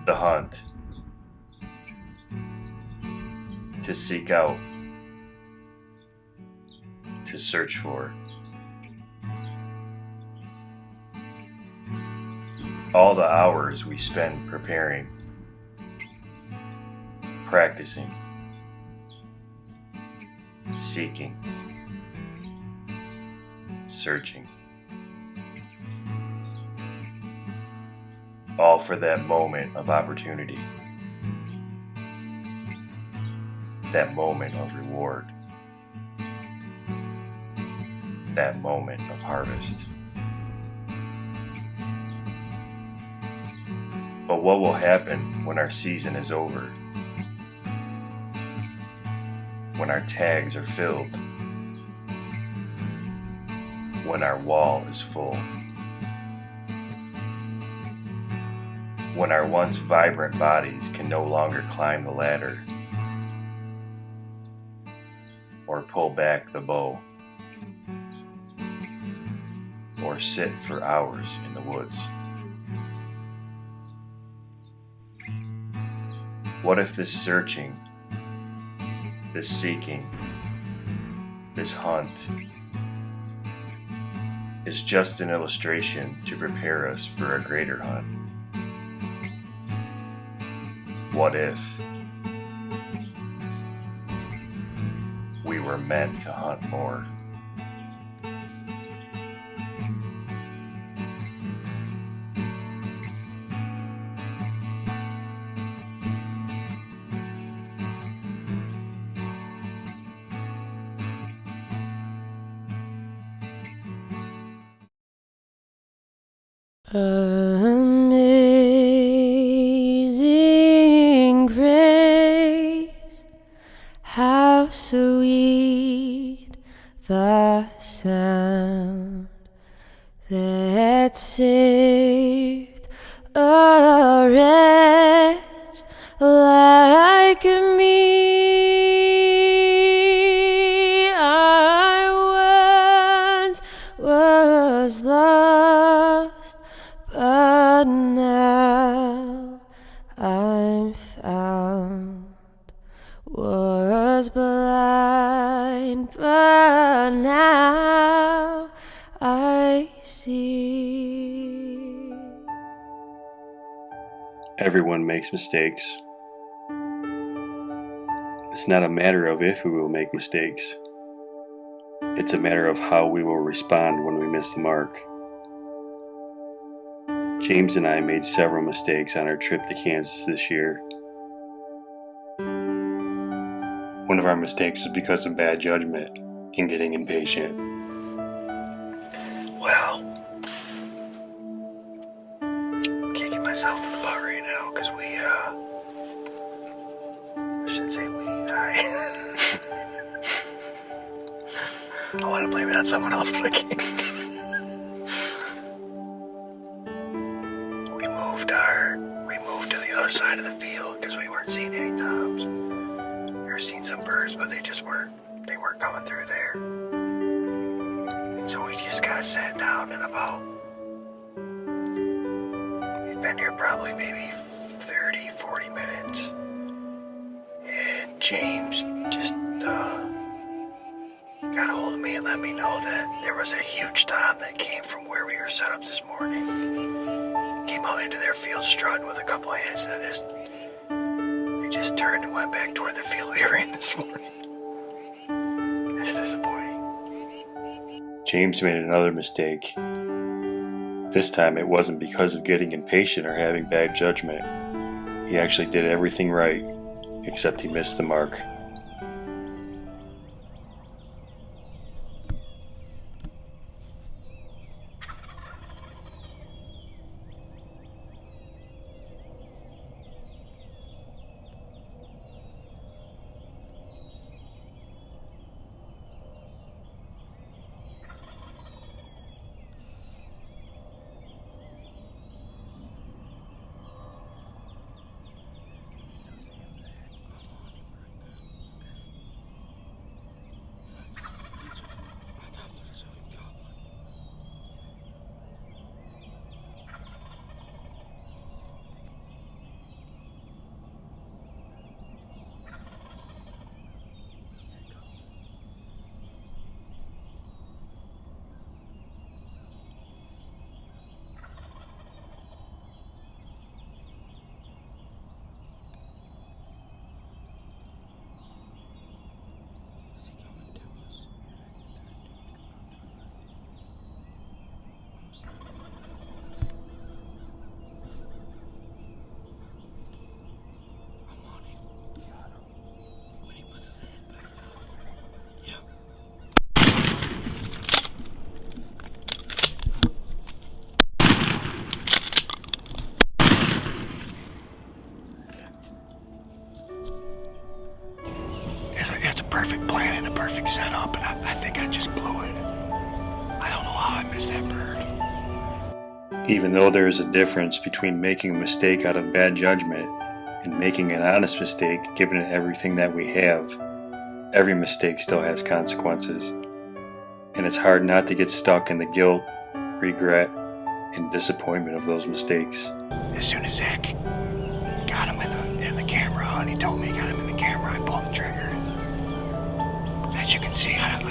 The hunt. To seek out. To search for. All the hours we spend preparing, practicing, seeking, searching. All for that moment of opportunity, that moment of reward, that moment of harvest. But what will happen when our season is over? When our tags are filled? When our wall is full? When our once vibrant bodies can no longer climb the ladder or pull back the bow or sit for hours in the woods? What if this searching, this seeking, this hunt is just an illustration to prepare us for a greater hunt? What if we were meant to hunt more? Amazing grace, how sweet the sound that saved a wretch like me. I once was lost, but now I'm found. Was blind, but now I see. Everyone makes mistakes. It's not a matter of if we will make mistakes. It's a matter of how we will respond when we miss the mark. James and I made several mistakes on our trip to Kansas this year. One of our mistakes was because of bad judgment and getting impatient. Well, I'm kicking myself in the butt right now because I shouldn't say I want to blame it on someone else, but I can't. We moved to the other side of the field because we weren't seeing any toms. We were seeing some birds, but they weren't coming through there. And so we just got sat down and we've been here probably maybe 30, 40 minutes. And James just got a hold of me and let me know that there was a huge tom that came from where we were set up this morning. Came out into their field strutting with a couple of hens, and they just turned and went back toward the field we were in this morning. It's disappointing. James made another mistake. This time it wasn't because of getting impatient or having bad judgment. He actually did everything right, except he missed the mark. perfect plan and a perfect setup, and I think I just blew it. I don't know how I missed that bird. Even though there is a difference between making a mistake out of bad judgment and making an honest mistake given it everything that we have, every mistake still has consequences. And it's hard not to get stuck in the guilt, regret, and disappointment of those mistakes. As soon as Zach got him in the camera, and he told me he got him in the camera, I pulled the trigger. As you can see, I don't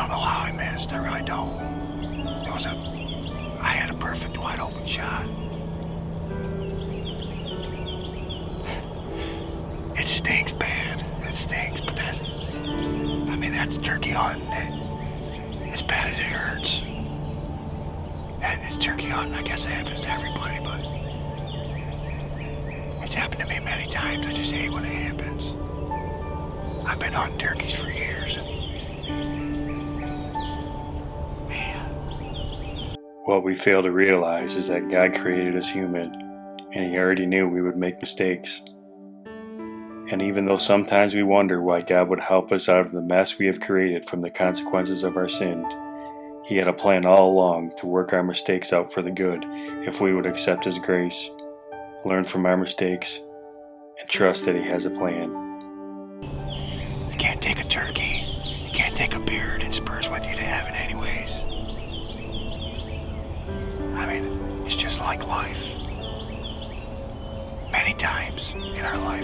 know how I missed. I really don't. I had a perfect wide open shot. It stinks bad. It stinks, but that's turkey hunting. As bad as it hurts. That is turkey hunting. I guess it happens to everybody, but it's happened to me many times. I just hate when it happens. I've been hunting turkeys for years, and man. What we fail to realize is that God created us human, and He already knew we would make mistakes. And even though sometimes we wonder why God would help us out of the mess we have created from the consequences of our sin, He had a plan all along to work our mistakes out for the good if we would accept His grace, learn from our mistakes, and trust that He has a plan. You can't take a turkey, you can't take a beard and spurs with you to heaven anyways. I mean, it's just like life. Many times in our life,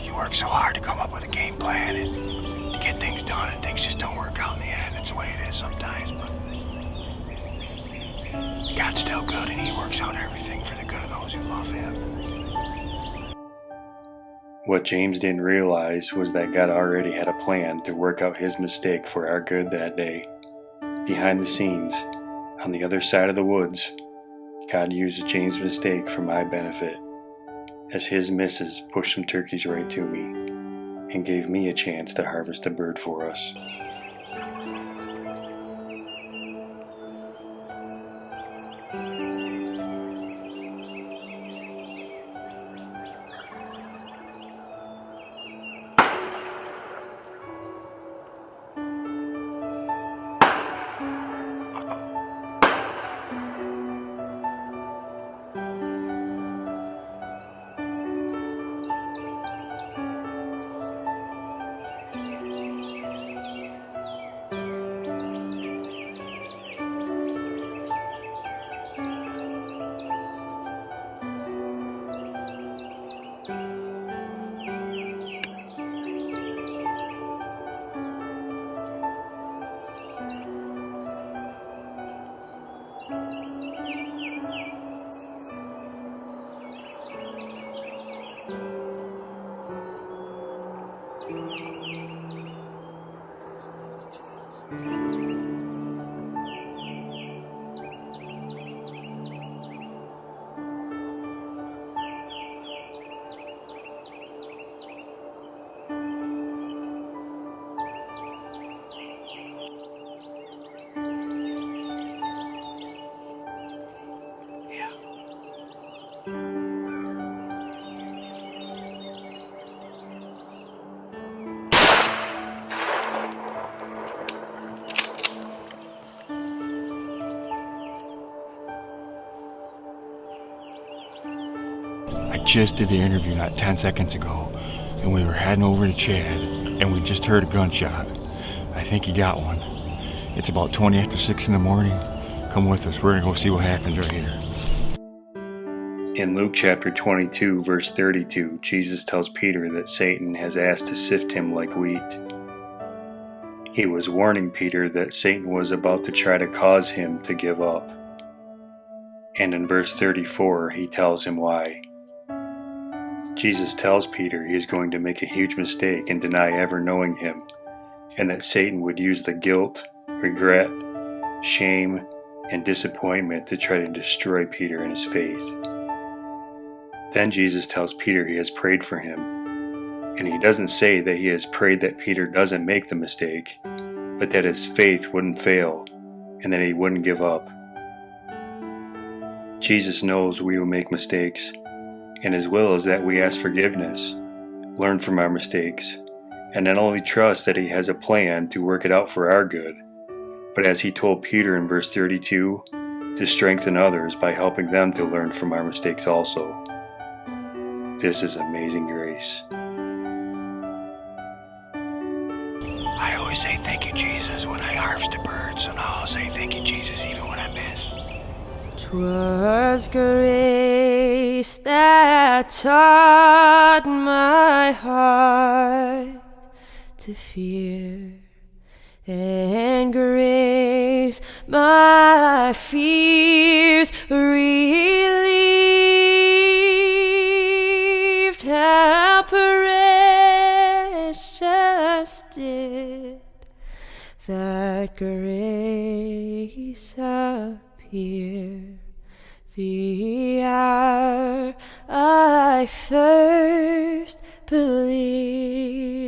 you work so hard to come up with a game plan and to get things done, and things just don't work out in the end. It's the way it is sometimes, but God's still good, and He works out everything for the good of those who love Him. What James didn't realize was that God already had a plan to work out His mistake for our good that day. Behind the scenes, on the other side of the woods, God used James' mistake for my benefit, as his misses pushed some turkeys right to me and gave me a chance to harvest a bird for us. I just did the interview not 10 seconds ago, and we were heading over to Chad, and we just heard a gunshot. I think he got one. It's about 20 after 6 in the morning. Come with us, we're gonna go see what happens right here. In Luke chapter 22, verse 32, Jesus tells Peter that Satan has asked to sift him like wheat. He was warning Peter that Satan was about to try to cause him to give up. And in verse 34, he tells him why. Jesus tells Peter he is going to make a huge mistake and deny ever knowing him, and that Satan would use the guilt, regret, shame, and disappointment to try to destroy Peter and his faith. Then Jesus tells Peter he has prayed for him, and he doesn't say that he has prayed that Peter doesn't make the mistake, but that his faith wouldn't fail and that he wouldn't give up. Jesus knows we will make mistakes, and His will is that we ask forgiveness learn from our mistakes, and not only trust that He has a plan to work it out for our good, but as He told Peter in verse 32, to strengthen others by helping them to learn from our mistakes also. This is amazing grace. I always say thank you, Jesus, when I harvest a bird, so now I'll say thank you, Jesus, even when I miss. 'Twas grace that taught my heart to fear, and grace my fears relieved. How precious did that grace appear the hour I first believed.